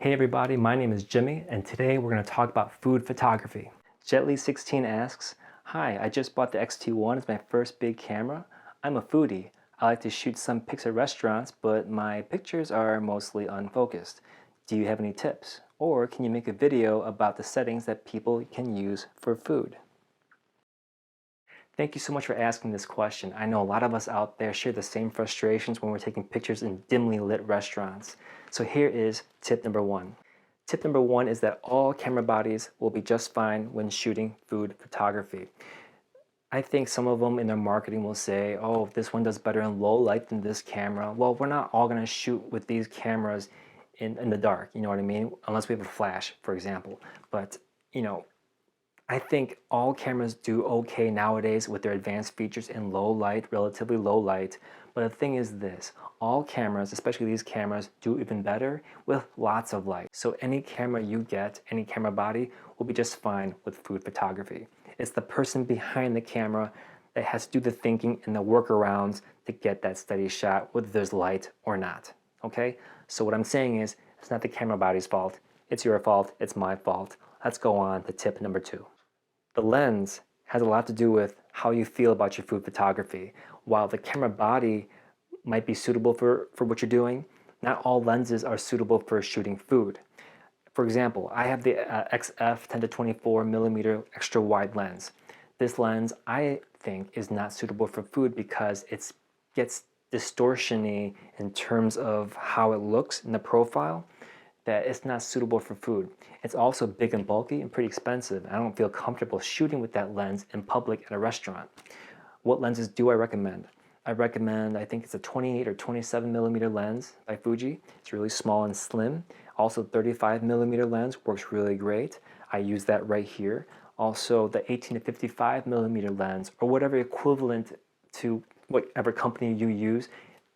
Hey everybody, my name is Jimmy, and today we're going to talk about food photography. Jetly16 asks, "Hi, I just bought the X-T1 as my first big camera. I'm a foodie. I like to shoot some pics at restaurants, but my pictures are mostly unfocused. Do you have any tips? Or can you make a video about the settings that people can use for food?" Thank you so much for asking this question. I know a lot of us out there share the same frustrations when we're taking pictures in dimly lit restaurants. So here is tip number one. Tip number one is that all camera bodies will be just fine when shooting food photography. I think some of them in their marketing will say, oh, this one does better in low light than this camera. Well, we're not all going to shoot with these cameras in the dark, you know what I mean? Unless we have a flash, for example. But, you know, I think all cameras do okay nowadays with their advanced features in low light, relatively low light. But the thing is this, all cameras, especially these cameras, do even better with lots of light. So any camera you get, any camera body, will be just fine with food photography. It's the person behind the camera that has to do the thinking and the workarounds to get that steady shot, whether there's light or not. Okay? So what I'm saying is, it's not the camera body's fault. It's your fault. It's my fault. Let's go on to tip number two. The lens has a lot to do with how you feel about your food photography. While the camera body might be suitable for what you're doing, not all lenses are suitable for shooting food. For example, I have the XF 10 to 24 millimeter extra wide lens. This lens, I think, is not suitable for food because it gets distortion-y in terms of how it looks in the profile, that it's not suitable for food. It's also big and bulky and pretty expensive. I don't feel comfortable shooting with that lens in public at a restaurant. What lenses do I recommend? I recommend, I think it's a 28 or 27 millimeter lens by Fuji. It's really small and slim. Also 35 millimeter lens works really great. I use that right here. Also the 18 to 55 millimeter lens, or whatever equivalent to whatever company you use,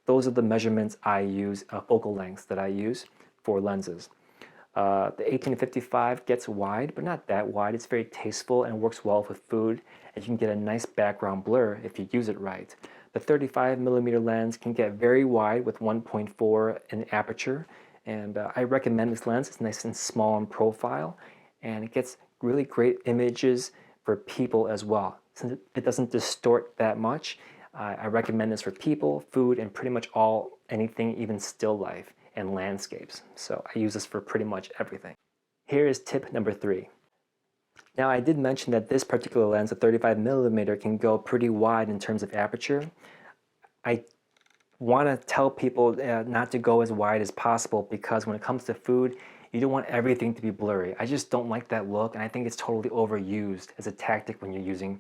those are the measurements I use, focal lengths that I use for lenses. The 18 to 55 gets wide, but not that wide. It's very tasteful and works well with food, and you can get a nice background blur if you use it right. The 35 millimeter lens can get very wide with 1.4 in aperture, and I recommend this lens. It's nice and small in profile, and it gets really great images for people as well. Since it doesn't distort that much, I recommend this for people, food, and pretty much anything, even still life and landscapes. So I use this for pretty much everything. Here is tip number three. Now I did mention that this particular lens, a 35 millimeter, can go pretty wide in terms of aperture. I want to tell people not to go as wide as possible because when it comes to food, you don't want everything to be blurry. I just don't like that look, and I think it's totally overused as a tactic when you're using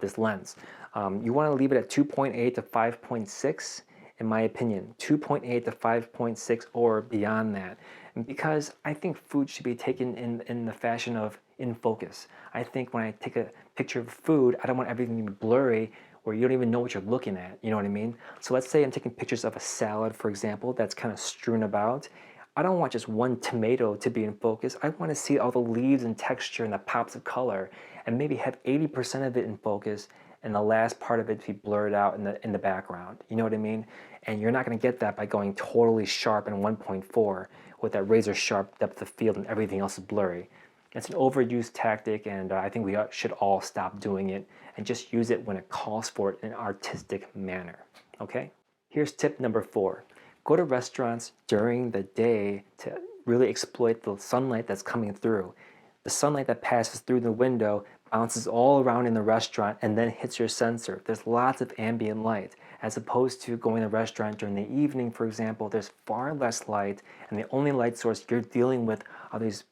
this lens. You want to leave it at 2.8 to 5.6. In my opinion, 2.8 to 5.6 or beyond that. And because I think food should be taken in the fashion of in focus. I think when I take a picture of food, I don't want everything to be blurry where you don't even know what you're looking at, you know what I mean? So let's say I'm taking pictures of a salad, for example, that's kind of strewn about. I don't want just one tomato to be in focus. I want to see all the leaves and texture and the pops of color and maybe have 80% of it in focus and the last part of it to be blurred out in the background. You know what I mean? And you're not going to get that by going totally sharp in 1.4 with that razor sharp depth of field and everything else is blurry. It's an overused tactic, and I think we should all stop doing it and just use it when it calls for it in an artistic manner. Okay? Here's tip number four. Go to restaurants during the day to really exploit the sunlight that's coming through. The sunlight that passes through the window bounces all around in the restaurant and then hits your sensor. There's lots of ambient light. As opposed to going to a restaurant during the evening, for example, there's far less light, and the only light source you're dealing with are these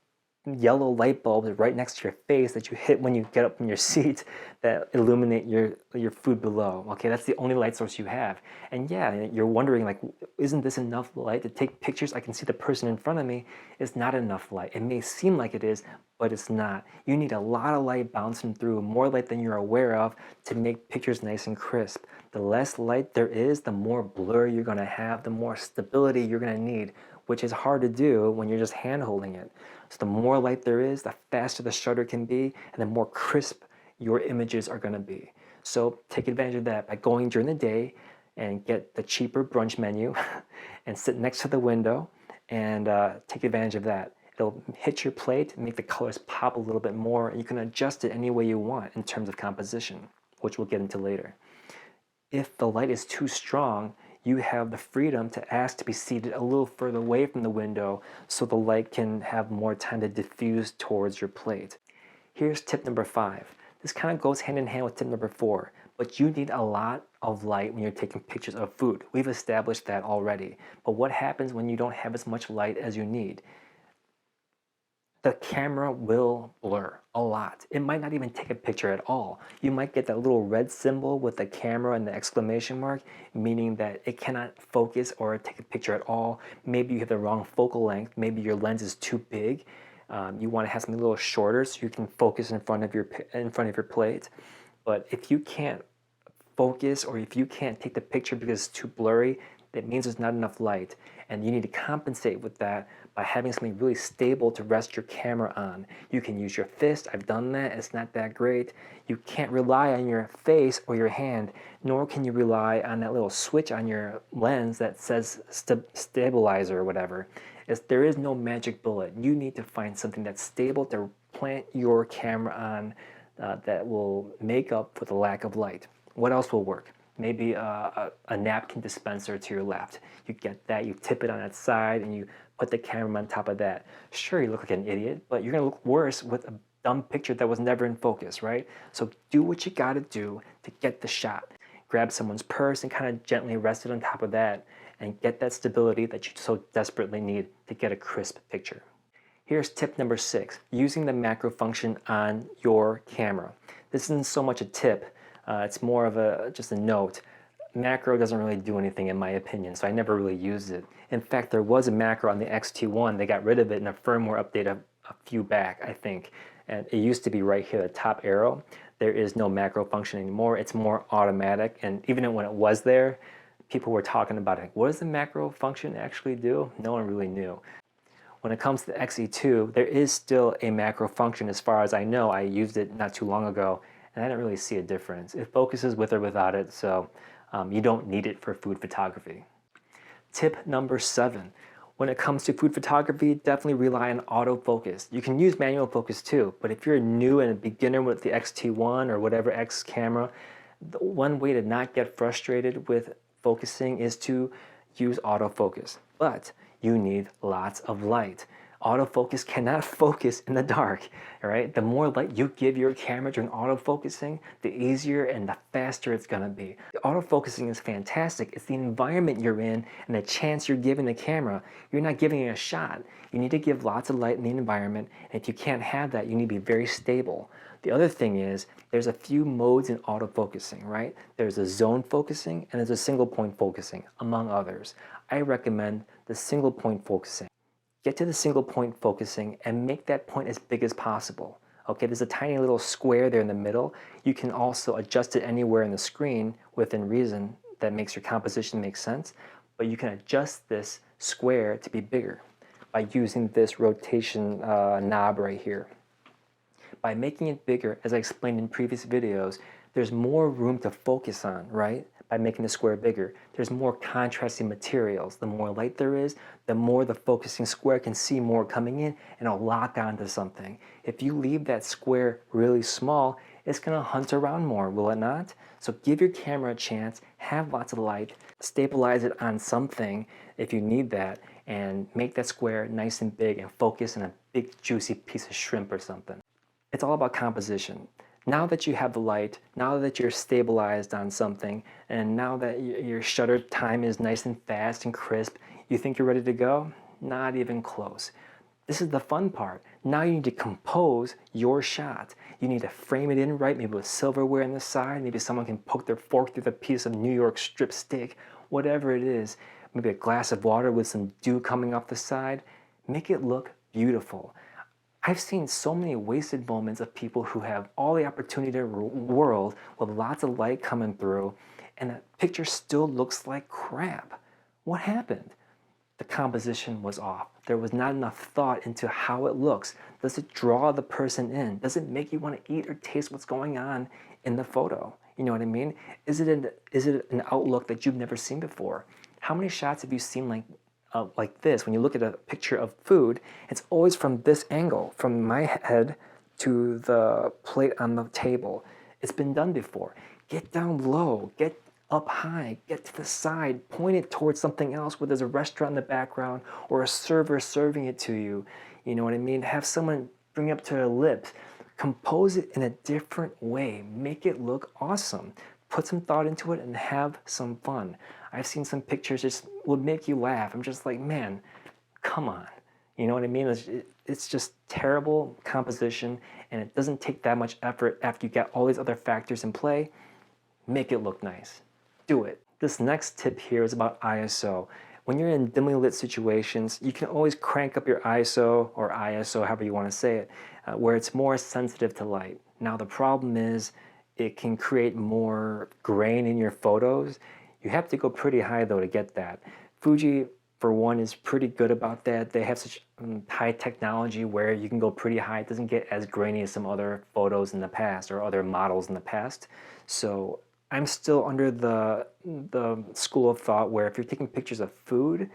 yellow light bulbs right next to your face that you hit when you get up from your seat that illuminate your food below. Okay, that's the only light source you have. And yeah, you're wondering, like, isn't this enough light to take pictures? I can see the person in front of me. It's not enough light. It may seem like it is, but it's not. You need a lot of light bouncing through, more light than you're aware of, to make pictures nice and crisp. The less light there is, the more blur you're going to have, the more stability you're going to need, which is hard to do when you're just hand holding it. So the more light there is, the faster the shutter can be, and the more crisp your images are going to be. So take advantage of that by going during the day and get the cheaper brunch menu and sit next to the window and take advantage of that. It'll hit your plate, make the colors pop a little bit more, and you can adjust it any way you want in terms of composition, which we'll get into later. If the light is too strong, you have the freedom to ask to be seated a little further away from the window so the light can have more time to diffuse towards your plate. Here's tip number 5. This kind of goes hand in hand with tip number 4, but you need a lot of light when you're taking pictures of food. We've established that already. But what happens when you don't have as much light as you need? The camera will blur a lot. It might not even take a picture at all. You might get that little red symbol with the camera and the exclamation mark, meaning that it cannot focus or take a picture at all. Maybe you have the wrong focal length. Maybe your lens is too big. You want to have something a little shorter so you can focus in front of your plate. But if you can't focus or if you can't take the picture because it's too blurry, that means there's not enough light, and you need to compensate with that by having something really stable to rest your camera on. You can use your fist. I've done that. It's not that great. You can't rely on your face or your hand, nor can you rely on that little switch on your lens that says stabilizer or whatever. There is no magic bullet. You need to find something that's stable to plant your camera on that will make up for the lack of light. What else will work? Maybe a napkin dispenser to your left. You get that, you tip it on its side, and you put the camera on top of that. Sure, you look like an idiot, but you're gonna look worse with a dumb picture that was never in focus, right? So do what you gotta do to get the shot. Grab someone's purse and kind of gently rest it on top of that and get that stability that you so desperately need to get a crisp picture. Here's tip number 6, using the macro function on your camera. This isn't so much a tip, it's more of just a note. Macro doesn't really do anything in my opinion, so I never really used it. In fact, there was a macro on the X-T1. They got rid of it in a firmware update a few back, I think. And it used to be right here, the top arrow. There is no macro function anymore. It's more automatic. And even when it was there, people were talking about it. What does the macro function actually do? No one really knew. When it comes to the XE2, there is still a macro function as far as I know. I used it not too long ago, and I didn't really see a difference. It focuses with or without it, so you don't need it for food photography. Tip number 7. When it comes to food photography, definitely rely on autofocus. You can use manual focus too, but if you're new and a beginner with the X-T1 or whatever X camera, the one way to not get frustrated with focusing is to use autofocus. But you need lots of light. Autofocus cannot focus in the dark, all right? The more light you give your camera during autofocusing, the easier and the faster it's gonna be. The autofocusing is fantastic. It's the environment you're in and the chance you're giving the camera. You're not giving it a shot. You need to give lots of light in the environment, and if you can't have that, you need to be very stable. The other thing is, there's a few modes in autofocusing, right? There's a zone focusing and there's a single point focusing, among others. I recommend the single point focusing. Get to the single point focusing and make that point as big as possible. Okay, there's a tiny little square there in the middle. You can also adjust it anywhere in the screen within reason that makes your composition make sense, but you can adjust this square to be bigger by using this rotation knob right here. By making it bigger, as I explained in previous videos, there's more room to focus on, right? By making the square bigger. There's more contrasting materials. The more light there is, the more the focusing square can see more coming in and it'll lock onto something. If you leave that square really small, it's gonna hunt around more, will it not? So give your camera a chance, have lots of light, stabilize it on something if you need that, and make that square nice and big and focus on a big juicy piece of shrimp or something. It's all about composition. Now that you have the light, now that you're stabilized on something, and now that your shutter time is nice and fast and crisp, you think you're ready to go? Not even close. This is the fun part. Now you need to compose your shot. You need to frame it in right, maybe with silverware on the side, maybe someone can poke their fork through the piece of New York strip steak, whatever it is. Maybe a glass of water with some dew coming off the side. Make it look beautiful. I've seen so many wasted moments of people who have all the opportunity in the world with lots of light coming through, and the picture still looks like crap. What happened? The composition was off. There was not enough thought into how it looks. Does it draw the person in? Does it make you want to eat or taste what's going on in the photo? You know what I mean? Is it an outlook that you've never seen before? How many shots have you seen like like this. When you look at a picture of food, it's always from this angle, from my head to the plate on the table. It's been done before. Get down low, get up high, get to the side, point it towards something else where there's a restaurant in the background or a server serving it to you. You know what I mean? Have someone bring it up to their lips. Compose it in a different way. Make it look awesome. Put some thought into it and have some fun. I've seen some pictures just would make you laugh. I'm just like, man, come on. You know what I mean? It's just terrible composition, and it doesn't take that much effort after you get all these other factors in play. Make it look nice. Do it. This next tip here is about ISO. When you're in dimly lit situations, you can always crank up your ISO or ISO, however you want to say it, where it's more sensitive to light. Now the problem is it can create more grain in your photos. You have to go pretty high though to get that. Fuji, for one, is pretty good about that. They have such high technology where you can go pretty high. It doesn't get as grainy as some other photos in the past or other models in the past. So I'm still under the school of thought where if you're taking pictures of food,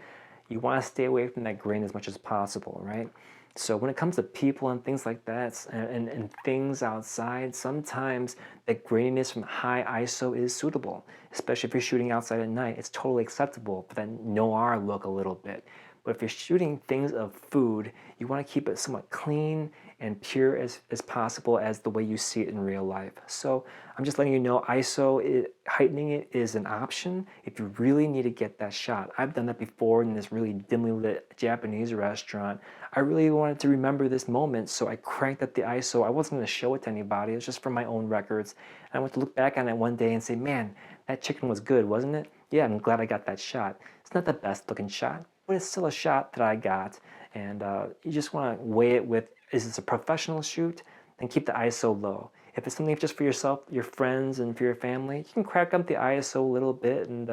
you want to stay away from that grain as much as possible, right? So when it comes to people and things like that, and things outside, sometimes that graininess from high ISO is suitable, especially if you're shooting outside at night. It's totally acceptable for that noir look a little bit. But if you're shooting things of food, you want to keep it somewhat clean and pure as possible as the way you see it in real life. So I'm just letting you know ISO, heightening it is an option if you really need to get that shot. I've done that before in this really dimly lit Japanese restaurant. I really wanted to remember this moment, so I cranked up the ISO. I wasn't going to show it to anybody. It was just for my own records. And I went to look back on it one day and say, man, that chicken was good, wasn't it? Yeah, I'm glad I got that shot. It's not the best looking shot, but it's still a shot that I got. And you just want to weigh it with, is this a professional shoot? Then keep the ISO low. If it's something just for yourself, your friends, and for your family, you can crack up the ISO a little bit and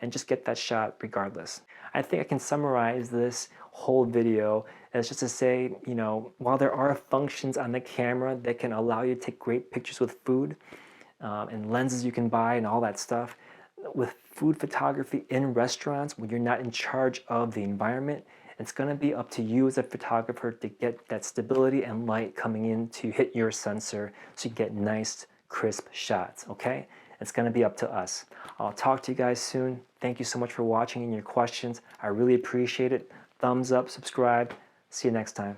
just get that shot regardless. I think I can summarize this whole video as just to say, you know, while there are functions on the camera that can allow you to take great pictures with food, and lenses you can buy and all that stuff, with food photography in restaurants, when you're not in charge of the environment, it's going to be up to you as a photographer to get that stability and light coming in to hit your sensor so you get nice, crisp shots, okay? It's going to be up to us. I'll talk to you guys soon. Thank you so much for watching and your questions. I really appreciate it. Thumbs up, subscribe. See you next time.